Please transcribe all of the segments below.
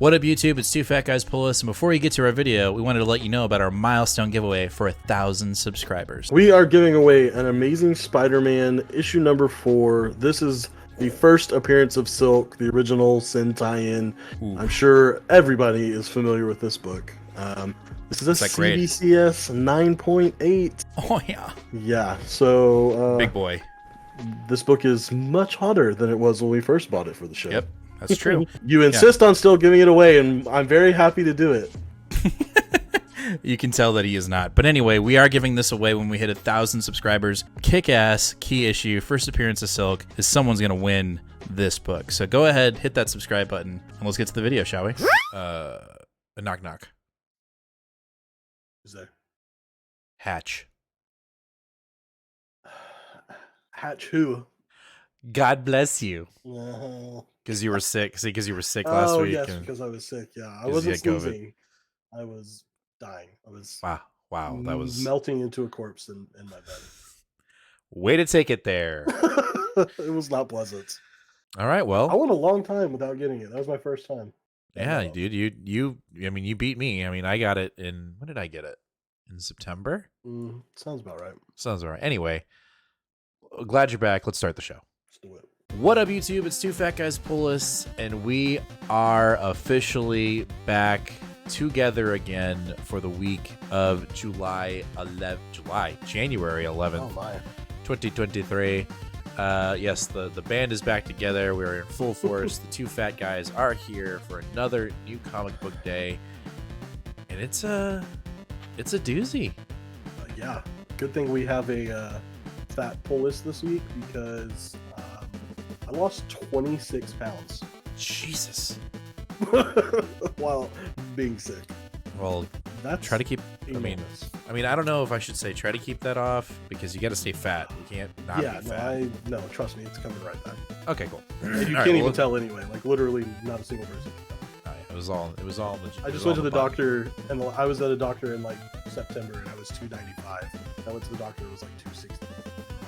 What up, YouTube? It's Two Fat Guys Pull Us, and before we get to our video, we wanted to let you know about our milestone giveaway for 1,000 subscribers. We are giving away an Amazing Spider-Man issue number 4. This is the first appearance of Silk, the original Sin tie-in. I'm sure everybody is familiar with this book. This is a CBCS 9.8. Oh, yeah. Yeah, so... Big boy. This book is much hotter than it was when we first bought it for the show. Yep, that's true. You insist on still giving it away, and I'm very happy to do it. You can tell that he is not. But anyway, we are giving this away when we hit 1,000 subscribers. Kick-ass, key issue, first appearance of Silk, is someone's going to win this book. So go ahead, hit that subscribe button, and let's get to the video, shall we? A knock knock. Who's there? Hatch. Hatch who? God bless you. Oh. Because you were sick. See, because you were sick last week. Oh, yes, because I was sick. Yeah, I wasn't sneezing. I was dying. I was wow, that was melting into a corpse in my bed. Way to take it there. It was not pleasant. All right, well, I went a long time without getting it. That was my first time. Yeah, dude, you you beat me. I mean, I got it in, when did I get it? In September? Sounds about right. Sounds all right. Anyway, glad you're back. Let's start the show. Let's do it. What up, YouTube? It's Two Fat Guys Pull Us, and we are officially back together again for the week of January 11th, 2023. Yes, the band is back together. We're in full force. The Two Fat Guys are here for another new comic book day, and it's a doozy. Yeah, good thing we have a fat pull list this week because I lost 26 pounds. Jesus. While being sick. Well, that's try to keep. enormous. I mean, I don't know if I should say try to keep that off because you got to stay fat. You can't not be fat. No, trust me, it's coming right back. Okay, cool. You can't even tell anyway. Like literally, not a single person. It was all legit. I just went to the doctor, and I was at a doctor in like September, and I was 295. I went to the doctor, it was like 260.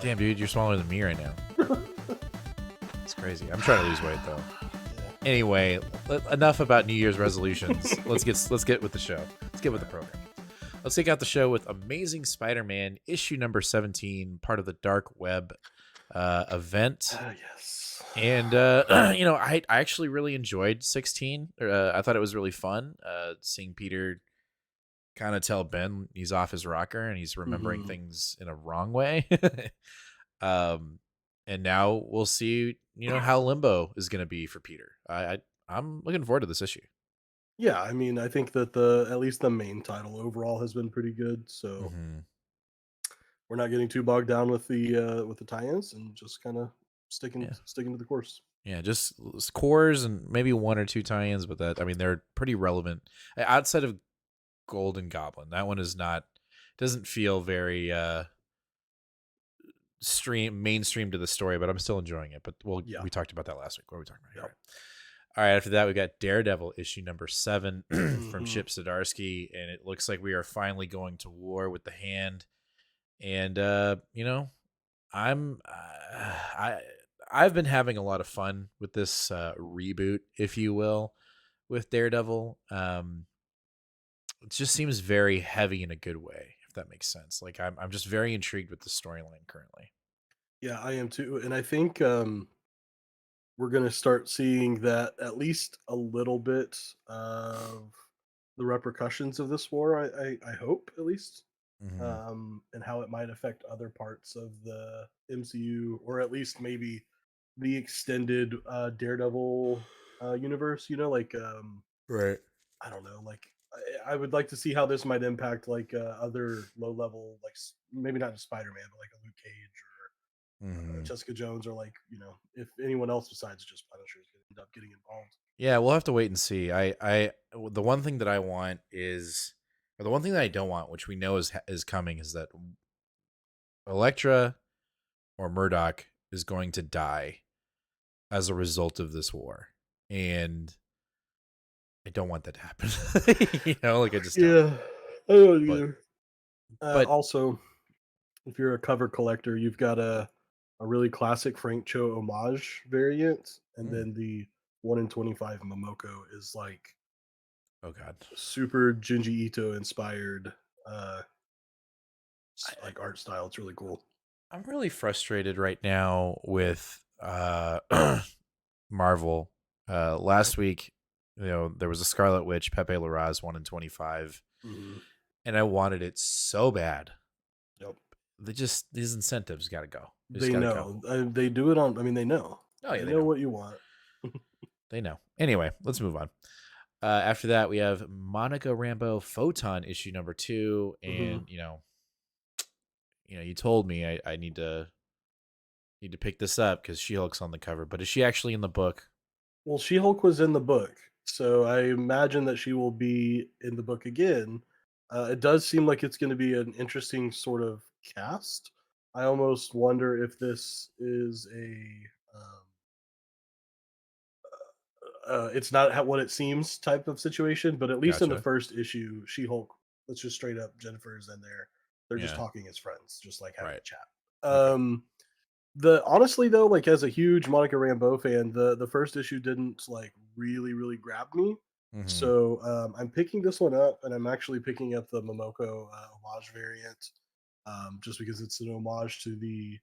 Damn, dude, you're smaller than me right now. It's crazy. I'm trying to lose weight though. Yeah. Anyway, enough about New Year's resolutions. let's get with the show. Let's get with the program. Let's take out the show with Amazing Spider-Man issue number 17, part of the Dark Web event. Yes. And I actually really enjoyed 16. I thought it was really fun seeing Peter kind of tell Ben he's off his rocker and he's remembering things in a wrong way. And now we'll see, how Limbo is going to be for Peter. I'm looking forward to this issue. Yeah, I mean, I think that at least the main title overall has been pretty good. So we're not getting too bogged down with the tie-ins and just kind of sticking to the course. Yeah, just cores and maybe one or two tie-ins, but they're pretty relevant outside of Golden Goblin. That one is not, doesn't feel very mainstream to the story, but I'm still enjoying it. But we talked about that last week. What are we talking about here? All right, after that, we got Daredevil issue number 7 from Chip Zdarsky, and it looks like we are finally going to war with the Hand. And I've been having a lot of fun with this reboot, if you will, with Daredevil. It just seems very heavy in a good way, if that makes sense. Like I'm just very intrigued with the storyline currently. Yeah, I am too, and I think we're going to start seeing that at least a little bit of the repercussions of this war. I hope at least, and how it might affect other parts of the MCU, or at least maybe the extended Daredevil universe. Right. I don't know, like. I would like to see how this might impact like other low level, like maybe not just Spider-Man, but like a Luke Cage or Jessica Jones, or like if anyone else besides just Punisher is going to end up getting involved. Yeah, we'll have to wait and see. The one thing that I want is, or the one thing that I don't want, which we know is coming, is that Elektra or Murdock is going to die as a result of this war, and I don't want that to happen. I just don't. I don't either. But also, if you're a cover collector, you've got a really classic Frank Cho homage variant, and then the 1 in 25 Momoko is like Oh God. super Junji Ito inspired uh I, like art style. It's really cool. I'm really frustrated right now with Marvel. Okay. Last week, there was a Scarlet Witch, Pepe Larraz 1 in 25, Hmm. and I wanted it so bad. Yep. These incentives got to go. They just They got to go. know. They do it on. I mean, they know. Oh yeah, They they know know. what you want. They know. Anyway, let's move on. After that, we have Monica Rambeau Photon issue number 2, Hmm. and you told me I need to pick this up because She Hulk's on the cover. But is she actually in the book? Well, She Hulk was in the book, so I imagine that she will be in the book again. It does seem like it's going to be an interesting sort of cast. I almost wonder if this is um, it's not what it seems type of situation, but at least in the Gotcha. first issue, She Hulk, let's just straight up, Jennifer's in there. They're just Yeah. talking as friends, just like having Right. a chat. Okay. The honestly though, like as a huge Monica Rambeau fan, the first issue didn't like really grab me. Mm-hmm. So I'm picking this one up, and I'm actually picking up the Momoko homage variant, just because it's an homage to the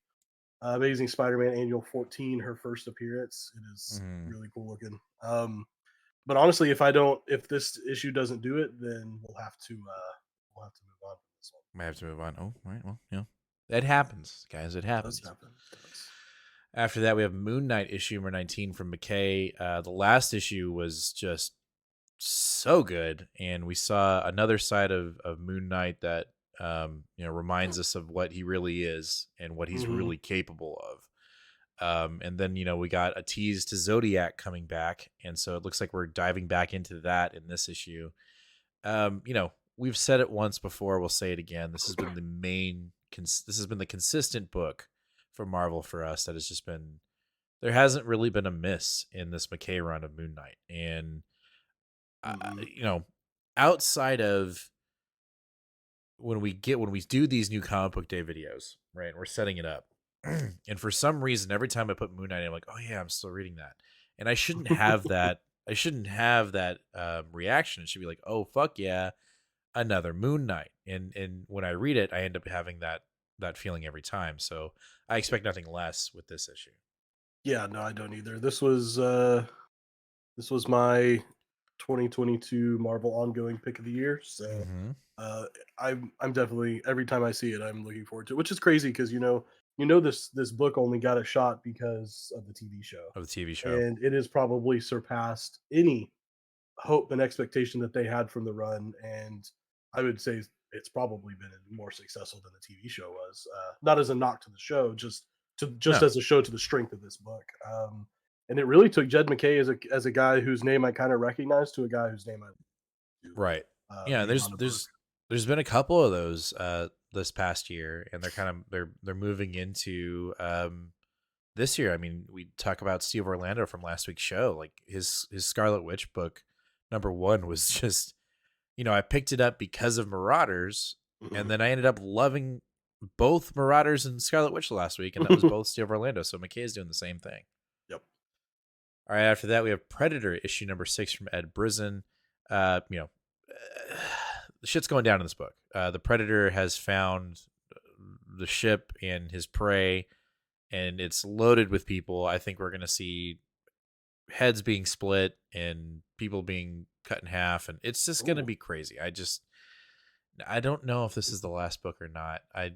Amazing Spider-Man Annual 14, her first appearance. It is Mm-hmm. really cool looking. But honestly, if this issue doesn't do it, then we'll have to move on from this one. Might have to move on. Oh, all right. Well, it happens, guys. It It does happens. happen. It does. After that, we have Moon Knight issue number 19 from McKay. The last issue was just so good, and we saw another side of Moon Knight that reminds us of what he really is and what he's Hmm. really capable of. And then we got a tease to Zodiac coming back, and so it looks like we're diving back into that in this issue. We've said it once before, we'll say it again. This has been the this has been the consistent book for Marvel for us. That has just been there hasn't really been a miss in this McKay run of Moon Knight, and uh, Hmm. you know, outside of when we do these new comic book day videos, right? And we're setting it up, and for some reason, every time I put Moon Knight, I'm like, oh yeah, I'm still reading that, and I shouldn't have that. I shouldn't have that reaction. It should be like, oh fuck yeah, another Moon Knight. And when I read it, I end up having that feeling every time. So I expect nothing less with this issue. Yeah, no, I don't either. This was my 2022 Marvel ongoing pick of the year. So Mm-hmm. uh, I'm definitely every time I see it, I'm looking forward to it, which is crazy because this book only got a shot because of the TV show, Of the TV show. and it has probably surpassed any hope and expectation that they had from the run. And I would say it's probably been more successful than the TV show was. Not as a knock to the show, just No, as a show to the strength of this book. And it really took Jed McKay as a guy whose name I kind of recognize to a guy whose name I do right. Yeah, being on the book. there's been a couple of those this past year, and they're moving into this year. I mean, we talk about Steve Orlando from last week's show. Like his Scarlet Witch book number 1 was just I picked it up because of Marauders, and then I ended up loving both Marauders and Scarlet Witch last week, and that was both Steve Orlando. So McKay is doing the same thing. Yep. All right, after that we have Predator issue number 6 from Ed Brisson. The shit's going down in this book. The Predator has found the ship and his prey, and it's loaded with people. I think we're going to see heads being split and people being cut in half, and it's just going to Ooh. be crazy. I don't know if this is the last book or not. I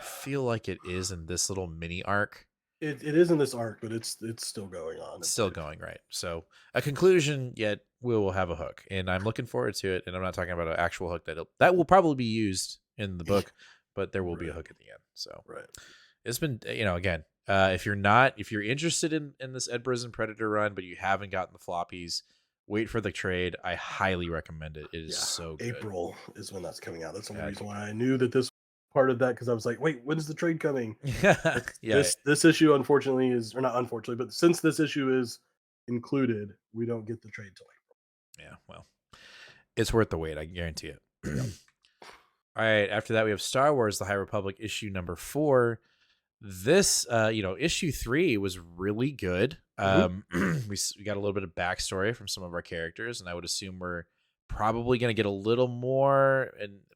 feel like it is in this little mini arc. It is in this arc, but it's still going on, I It's still believe. going, right. So a conclusion, yet we will have a hook, and I'm looking forward to it. And I'm not talking about an actual hook that will probably be used in the book, but there will be a Right. hook at the end. So Right. it's been again, if you're interested in this Ed Brisson Predator run, but you haven't gotten the floppies, wait for the trade. I highly recommend it. It is Yeah, so good. April is when that's coming out. That's the only Yeah, reason why I knew that this part of that because I was like, wait, when's the trade coming? yeah, yeah, This issue unfortunately is, or not unfortunately, but since this issue is included, we don't get the trade till yeah. Well, it's worth the wait. I guarantee it. April. All right. After that, we have Star Wars: The High Republic issue number 4. This, issue 3 was really good. Hmm. We got a little bit of backstory from some of our characters, and I would assume we're probably going to get a little more,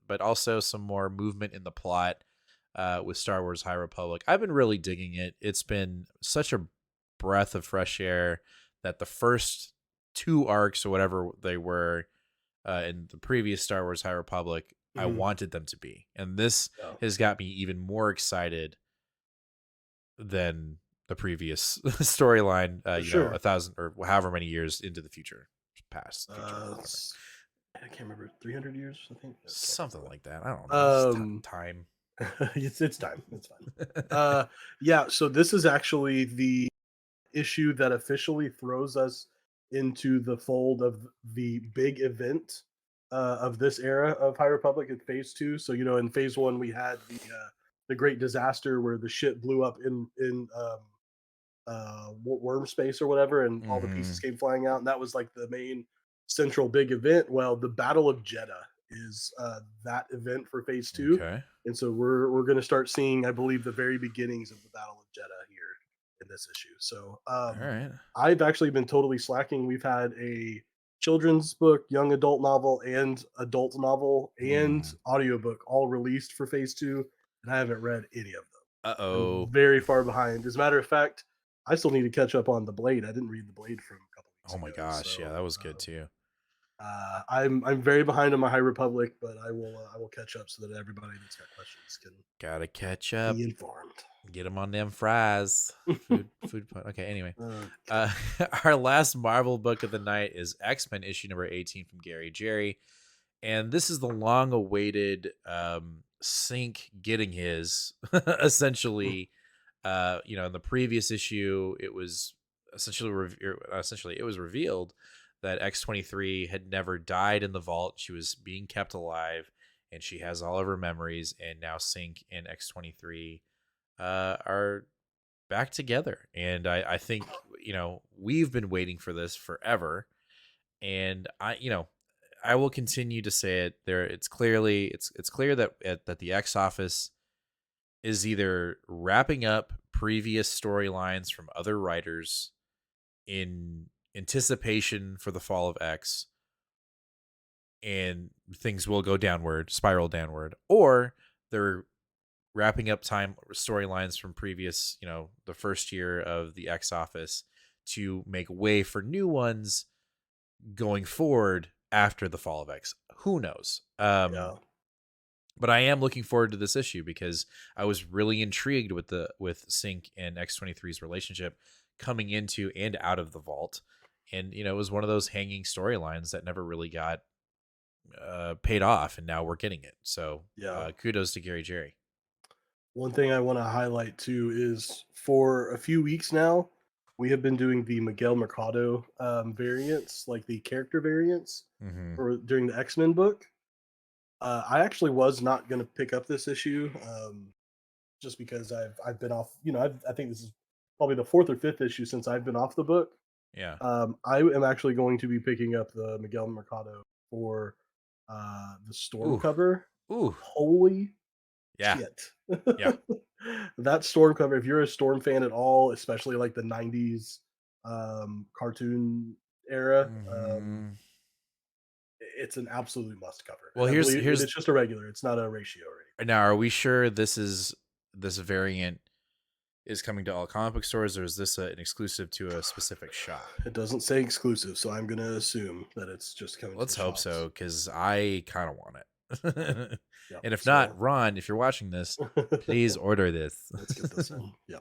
but also some more movement in the plot with Star Wars High Republic. I've been really digging it. It's been such a breath of fresh air that the first 2 arcs or whatever they were in the previous Star Wars High Republic, I Hmm. wanted them to be. And this Yeah, has got me even more excited than the previous storyline, for sure. 1,000 or however many years into the future, past future, whatever. I can't remember, 300 years, I think. I can't Something like that. I don't know. It's remember. time. It's time. It's fine. Yeah. So this is actually the issue that officially throws us into the fold of the big event of this era of High Republic at Phase Two. So in Phase One we had the great disaster where the ship blew up in worm space or whatever, and all the pieces Hmm. came flying out, and that was like the main central big event. Well, the Battle of Jeddah is that event for Phase Two, Okay. and so we're going to start seeing, I believe, the very beginnings of the Battle of Jeddah here in this issue. So All right. I've actually been totally slacking. We've had a children's book, young adult novel, and adult novel and Mm. audiobook all released for Phase Two, and I haven't read any of them. I'm Uh-oh. very far behind. As a matter of fact, I still need to catch up on The Blade. I didn't read The Blade from a couple weeks Oh my ago, gosh. Yeah, so that was good too. I'm very behind on my High Republic, but I will catch up so that everybody that's got questions can Gotta catch be up. informed. Get them on them fries. Food. Okay. Anyway, Okay. our last Marvel book of the night is X-Men issue number 18 from Gary Jerry, and this is the long-awaited Sync getting his essentially. In the previous issue, it was essentially it was revealed that X-23 had never died in the vault. She was being kept alive, and she has all of her memories. And now Sync and X-23 are back together. And I think we've been waiting for this forever. And I will continue to say it. It's clear that that the X office is either wrapping up previous storylines from other writers in anticipation for the fall of X, and things will go downward, spiral downward, or they're wrapping up time storylines from previous, the first year of the X office to make way for new ones going forward after the fall of X. Who knows? Yeah. But I am looking forward to this issue because I was really intrigued with Sync and X-23's relationship coming into and out of the vault, and it was one of those hanging storylines that never really got paid off, and now we're getting it. So Yeah. kudos to Gary Jerry. One thing I want to highlight too is for a few weeks now, we have been doing the Miguel Mercado variants, like the character variants, Mm-hmm. or during the X-Men book. I actually was not going to pick up this issue, just because I've been off. I think this is probably the fourth or fifth issue since I've been off the book. Yeah. I am actually going to be picking up the Miguel Mercado for the Storm Ooh. cover. Ooh. Holy Yeah. shit! Yeah. That Storm cover. If you're a Storm fan at all, especially like the '90s cartoon era, Mm-hmm. it's an absolute must cover. Well, And I believe here's it's just a regular. It's not a ratio or anything. now. Are we sure this variant is coming to all comic book stores, or is this an exclusive to a specific shop? It doesn't say exclusive, so I'm going to assume that it's just coming to Let's the hope shops. so, because I kind of want it. Yeah. And if not, So Ron, if you're watching this, please order this. let's get this in. Yeah.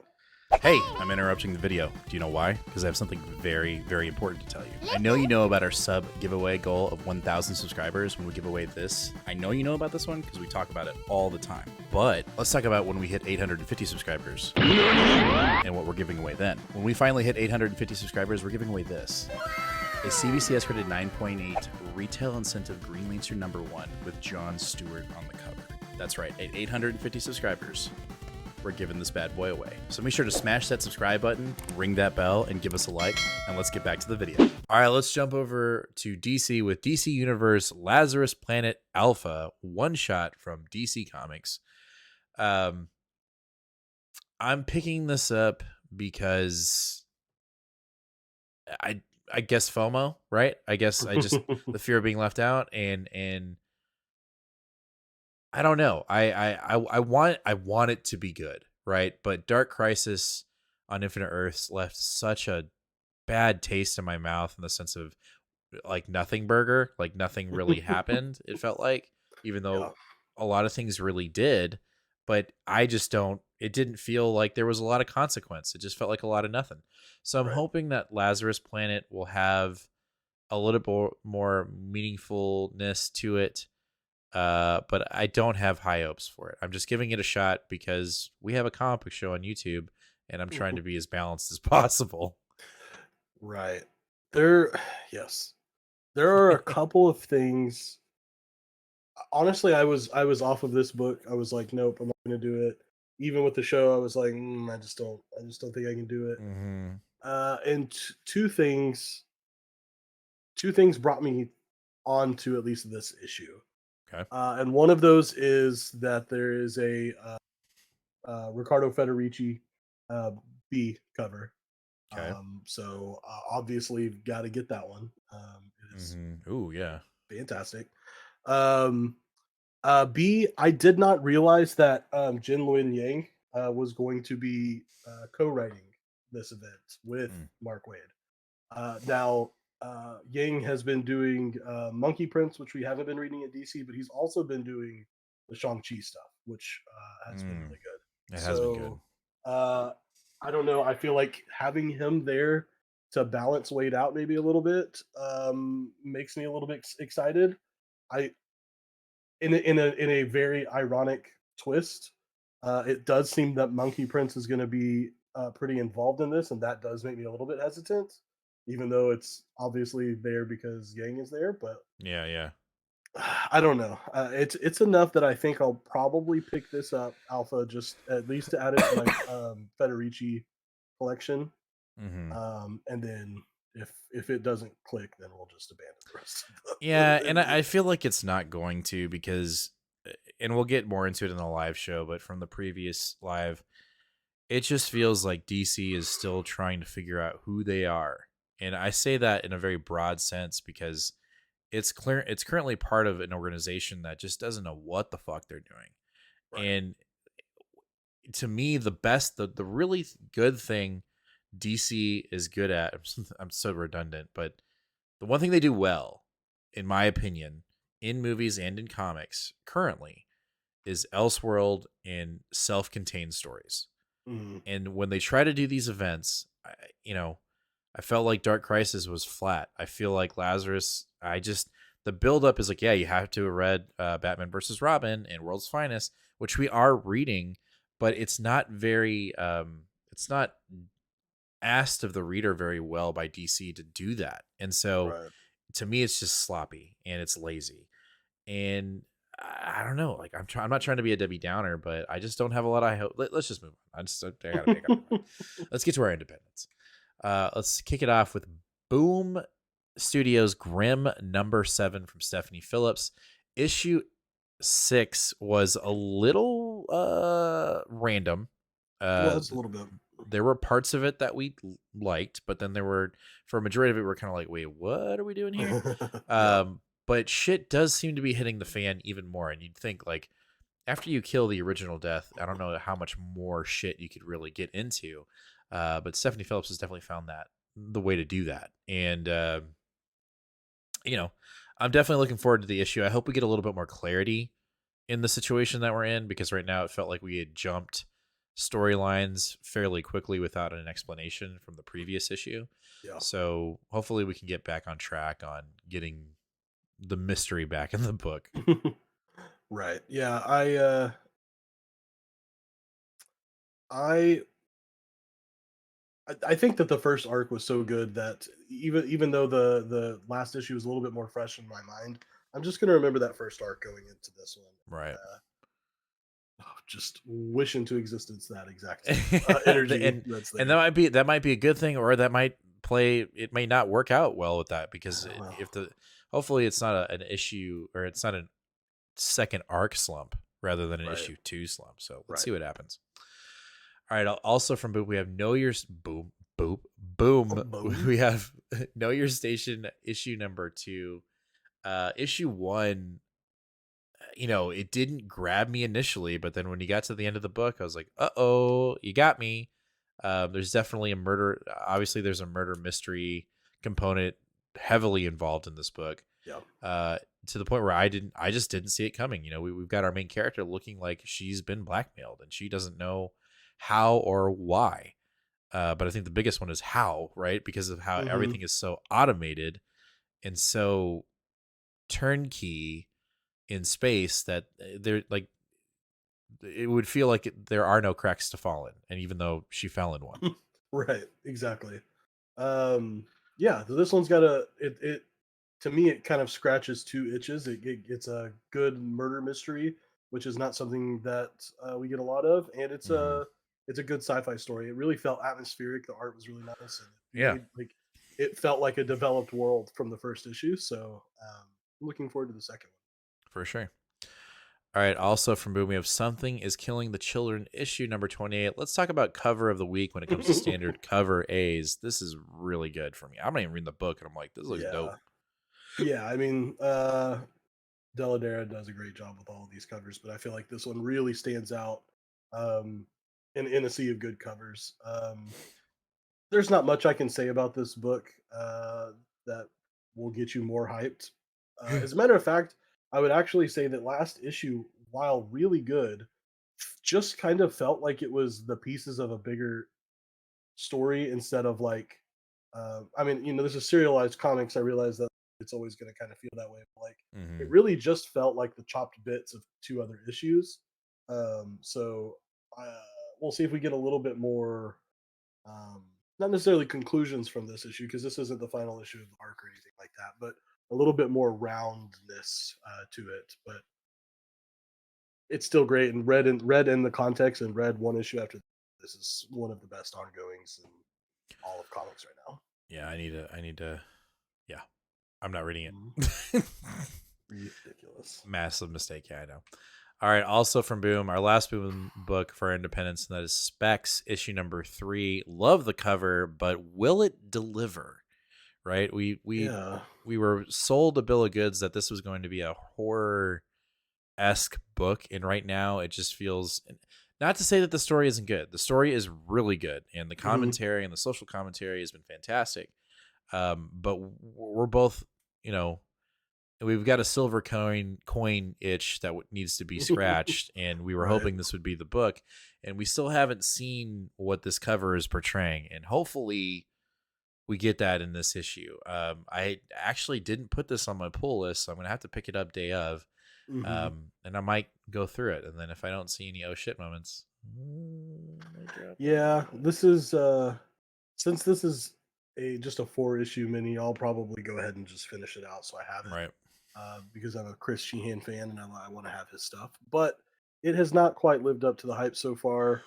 Hey, I'm interrupting the video. Do you know why? Because I have something very, very important to tell you. I know you know about our sub giveaway goal of 1,000 subscribers when we give away this. I know you know about this one because we talk about it all the time. But let's talk about when we hit 850 subscribers and what we're giving away then. When we finally hit 850 subscribers, we're giving away this. A CBCS rated 9.8 retail incentive Green Lantern #1 with Jon Stewart on the cover. That's right, at 850 subscribers, we're giving this bad boy away. So make sure to smash that subscribe button, ring that bell, and give us a like, and let's get back to the video. All right, let's jump over to DC with DC Universe Lazarus Planet Alpha, one shot from DC Comics. I'm picking this up because I I guess FOMO, right? I guess I just the fear of being left out, and I don't know. I want it to be good, right? But Dark Crisis on Infinite Earths left such a bad taste in my mouth in the sense of like nothing burger, like nothing really happened. It felt like, even Yeah, though a lot of things really did, but I just don't. It didn't feel like there was a lot of consequence. It just felt like a lot of nothing. So I'm right. hoping that Lazarus Planet will have a little bit more meaningfulness to it. But I don't have high hopes for it. I'm just giving it a shot because we have a comic book show on YouTube, and I'm trying to be as balanced as possible. Right. There yes. There are a couple of things. Honestly, I was off of this book. I was like, nope, I'm not gonna do it. Even with the show, I was like, I just don't think I can do it. Hmm. And two things brought me on to at least this issue. Okay. And one of those is that there is a Riccardo Federici uh, B cover. Okay. So obviously, you've got to get that one. It is Ooh, yeah. fantastic. Um, B, I did not realize that Jin Luen Yang was going to be co-writing this event with Mm. Mark Wade. Now, Yang has been doing Monkey Prince, which we haven't been reading at DC, but he's also been doing the Shang-Chi stuff, which has been Mm. really good. It has been good. So, uh, I don't know. I feel like having him there to balance Wade out maybe a little bit makes me a little bit excited. I in a very ironic twist, it does seem that Monkey Prince is going to be pretty involved in this, and that does make me a little bit hesitant, even though it's obviously there because Yang is there. But Yeah, yeah. I don't know. It's enough that I think I'll probably pick this up Alpha just at least to add it to my Federici collection, Hmm. and then if it doesn't click, then we'll just abandon the rest of Yeah, and the. I feel like it's not going to because, and we'll get more into it in the live show, but from the previous live, it just feels like DC is still trying to figure out who they are. And I say that in a very broad sense because it's currently part of an organization that just doesn't know what the fuck they're doing. Right. And to me, the really good thing DC is good at, I'm so redundant, but the one thing they do well, in my opinion, in movies and in comics currently, is Elseworld and self-contained stories. Mhm. And when they try to do these events, you know, I felt like Dark Crisis was flat. I feel like Lazarus, the buildup is like, yeah, you have to have read Batman versus Robin and World's Finest, which we are reading, but it's not very, it's not asked of the reader very well by DC to do that. And so Right. to me, it's just sloppy and it's lazy. And I don't know. Like I'm not trying to be a Debbie Downer, but I just don't have a lot of hope. Us just move on. I gotta move on. Let's get to our independence. Let's kick it off with Boom Studios Grim #7 from Stephanie Phillips. Issue 6 was a little random. It Uh, was a little bit. there were parts of it that we liked, but then there were, for a majority of it, we're kind of like, wait, what are we doing here? Yeah. But shit does seem to be hitting the fan even more. And you'd think, like, after you kill the original death, I don't know how much more shit you could really get into. But Stephanie Phillips has definitely found that the way to do that. And, you know, I'm definitely looking forward to the issue. I hope we get a little bit more clarity in the situation that we're in, because right now it felt like we had jumped storylines fairly quickly without an explanation from the previous issue. Yeah. So hopefully we can get back on track on getting the mystery back in the book. Right. Yeah. I I think that the first arc was so good that even though the last issue was a little bit more fresh in my mind, I'm just gonna remember that first arc going into this one. Right. Just wish into existence that exact energy and that's and there. that might be a good thing, or that might play, it may not work out well with that, because Well, if the hopefully it's not an issue, or it's not a second arc slump rather than an right, issue 2 slump. So let's right. see what happens. All right. Also from Boom, we have Know Your Boom Boom Boom. Boom. We have Know Your Station issue number 2. Issue 1, it didn't grab me initially, but then when you got to the end of the book, I was like, "Uh-oh, you got me." There's definitely a murder. Obviously, there's a murder mystery component heavily involved in this book. Yeah. To the point where I just didn't see it coming. We've got our main character looking like she's been blackmailed and she doesn't know how or why. But I think the biggest one is how, right? Because of how Hmm. everything is so automated and so turnkey in space that they're like, it would feel like there are no cracks to fall in. And even though she fell in one. Right. Exactly. Yeah. So this one's got it. To me, it kind of scratches two itches. It's a good murder mystery, which is not something that we get a lot of, and Mhm. it's a good sci-fi story. It really felt atmospheric. The art was really nice, and it Yeah, made like it felt like a developed world from the first issue. So I'm looking forward to the second for sure. All right. Also from Boom, we have Something is Killing the Children, issue number 28. Let's talk about cover of the week when it comes to one. standard cover A's. This is really good for me. I'm not even reading the book, and I'm like, this looks dope. Yeah, yeah. I mean, Deladera does a great job with all of these covers, but I feel like this one really stands out um, in a sea of good covers. There's not much I can say about this book that will get you more hyped. As a matter of fact, I would actually say that last issue, while really good, just kind of felt like it was the pieces of a bigger story instead of like, I mean, this is serialized comics. I realize that it's always going to kind of feel that way. But like, it Hmm. really just felt like the chopped bits of two other issues. So uh, we'll see if we get a little bit more um, not necessarily conclusions from this issue because this isn't the final issue of the arc or anything like that, but a little bit more roundness to it. But it's still great and read in the context and read one issue after this is one of the best ongoings in all of comics right now. Yeah, I need to. Yeah, I'm not reading Mhm. it. Ridiculous. Massive mistake. Yeah, I know. All right. Also from Boom, our last Boom book for Independence, and that is Specs, issue number 3. Love the cover, but will it deliver? Right? Yeah. We were sold a bill of goods that this was going to be a horror esque book, and right now it just feels. Not to say that the story isn't good. The story is really good, and the Hmm. commentary and the social commentary has been fantastic. But we're both, you know, we've got a silver coin itch that needs to be scratched, and we were Right. hoping this would be the book, and we still haven't seen what this cover is portraying, and hopefully we get that in this issue. I actually didn't put this on my pull list, so I'm gonna have to pick it up day of, Hmm. and I might go through it, and then if I don't see any oh shit moments, I might drop Yeah. it. This is since this is a just a 4 issue mini, I'll probably go ahead and just finish it out so I have it. Right. Because I'm a Chris Sheehan fan and I want to have his stuff. But it has not quite lived up to the hype so far.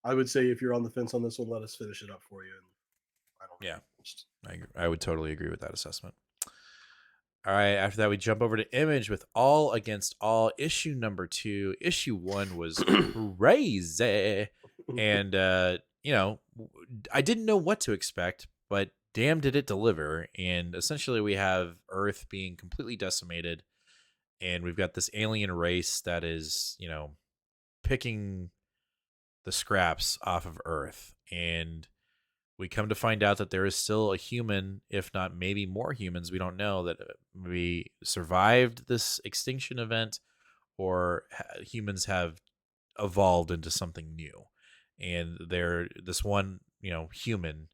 I would say if you're on the fence on this one, let us finish it up for you. And final Yeah, review first. I would totally agree with that assessment. All right. After that, we jump over to Image with All Against All, issue number 2. Issue 1 was crazy, and I didn't know what to expect, but damn, did it deliver! And essentially, we have Earth being completely decimated, and we've got this alien race that is, picking the scraps off of Earth, and we come to find out that there is still a human, if not maybe more humans, we don't know, that we survived this extinction event, or humans have evolved into something new. And this one, human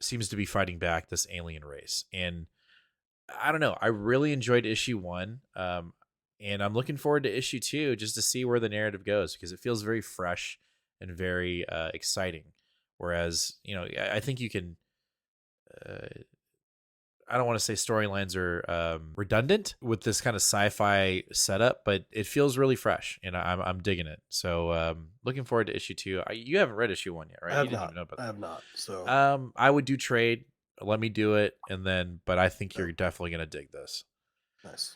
seems to be fighting back this alien race. And I don't know, I really enjoyed issue 1. And I'm looking forward to issue 2 just to see where the narrative goes, because it feels very fresh and very exciting. Whereas, I think you can uh, I don't want to say storylines are redundant with this kind of sci-fi setup, but it feels really fresh, and I'm digging it. So looking forward to issue 2. You haven't read issue 1 yet, I right? You have didn't not. even know about I that. have not. So I would do trade. Let me do it, and then. But I think yeah, you're definitely gonna dig this. nice.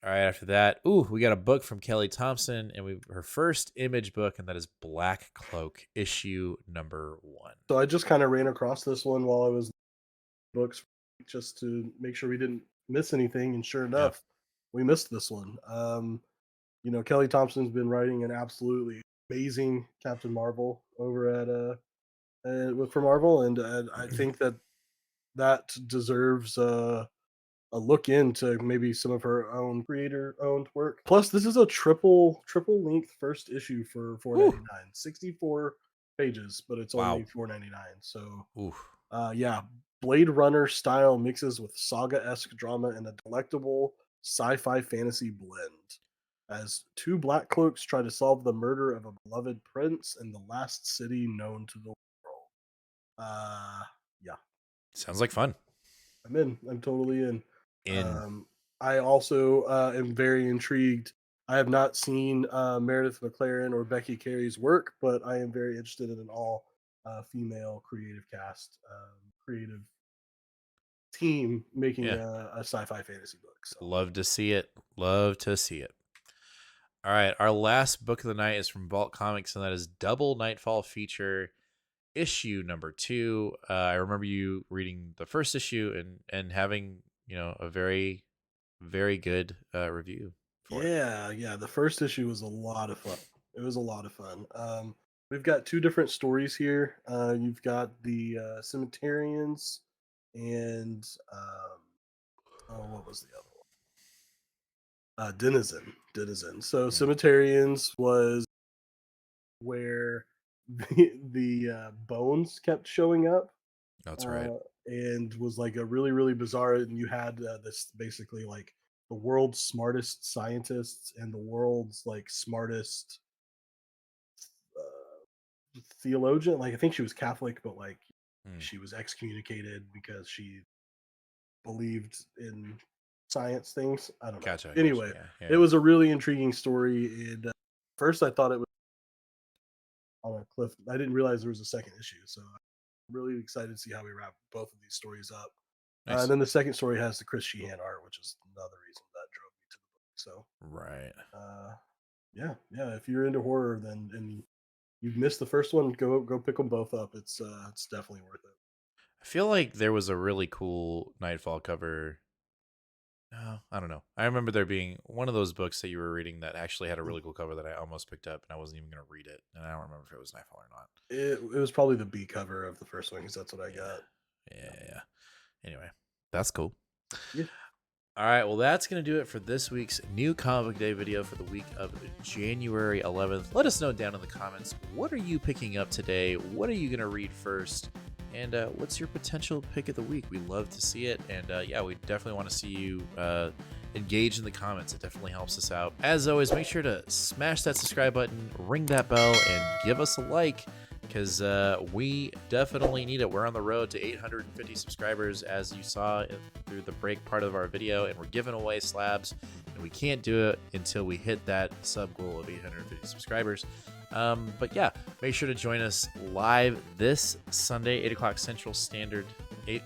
All right, after that, we got a book from Kelly Thompson, and her first Image book, and that is Black Cloak, issue number 1. So I just kind of ran across this one while I was books just to make sure we didn't miss anything, and sure Yeah. enough, we missed this one. Kelly Thompson's been writing an absolutely amazing Captain Marvel over at for Marvel, and I think that deserves a look into maybe some of her own creator owned work. Plus, this is a triple length first issue for Woo. 4.99, 64 pages, but it's only Wow. 4.99. So Ooh. yeah, Blade Runner style mixes with saga-esque drama and a delectable sci-fi fantasy blend. As two Black Cloaks try to solve the murder of a beloved prince in the last city known to the world. Yeah, Sounds like fun. I'm in. I'm totally in. In. Um, I also am very intrigued. I have not seen Meredith McCLAREN or Becky Carey's work, but I am very interested in an all female creative cast, creative team making Yeah. a sci-fi fantasy book. So Love to see it. Love to see it. All right, our last book of the night is from Vault Comics, and that is Double Nightfall Feature, issue number 2. I remember you reading the first issue and having a very, very good review for it. yeah, the first issue was a lot of fun. It was a lot of fun. We've got two different stories here. You've got the cemeterians and what was the other one? Denizen. So Mm, cemeterians was where the bones kept showing up, that's right. uh, and was like a really really bizarre. And you had this basically like the world's smartest scientists and the world's like smartest theologian. Like I think she was Catholic, but like Mm, she was excommunicated because she believed in science things. I don't know. gotcha. Anyway, Yeah, yeah, it yeah. was a really intriguing story. And first, I thought it was on a cliff. I didn't realize there was a second issue, so I'm really excited to see how we wrap both of these stories up. And Nice. then the second story has the Chris Sheehan art, which is another reason that drove me to the book. So, Right. yeah. If you're into horror, then and you've missed the first one, go pick them both up. It's definitely worth it. I feel like there was a really cool Nightfall cover. No, I don't know. I remember there being one of those books that you were reading that actually had a really cool cover that I almost picked up, and I wasn't even going to read it. And I don't remember if it was Nightfall or not. It was probably the B cover of the first one because that's what I Yeah. got. Yeah. Yeah. Anyway, that's cool. Yeah. All right, well, that's going to do it for this week's new Comic Book Day video for the week of January 11th. Let us know down in the comments, what are you picking up today? What are you going to read first? And what's your potential pick of the week? We love to see it. And yeah, we definitely want to see you engage in the comments. It definitely helps us out. As always, make sure to smash that subscribe button, ring that bell, and give us a like, because we definitely need it. We're on the road to 850 subscribers, as you saw through the break part of our video, and we're giving away slabs, and we can't do it until we hit that sub goal of 850 subscribers. But yeah, make sure to join us live this Sunday, 8 o'clock Central Standard, 8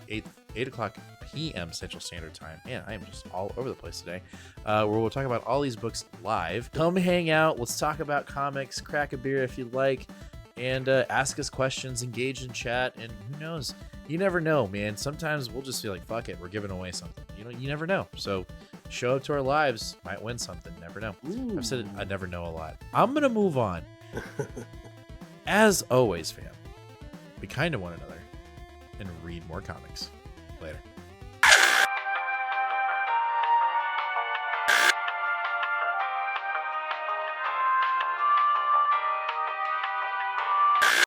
o'clock p.m. Central Standard Time. Man, I am just all over the place today. Where we'll talk about all these books live. Come hang out. Let's talk about comics. Crack a beer if you'd like. And ask us questions, engage in chat, and who knows? You never know, man. Sometimes we'll just feel like, fuck it, we're giving away something. You never know. So show up to our lives, might win something. Never know. Ooh. I've said it, I never know a lot. I'm gonna move on. As always, fam, be kind to one another and read more comics.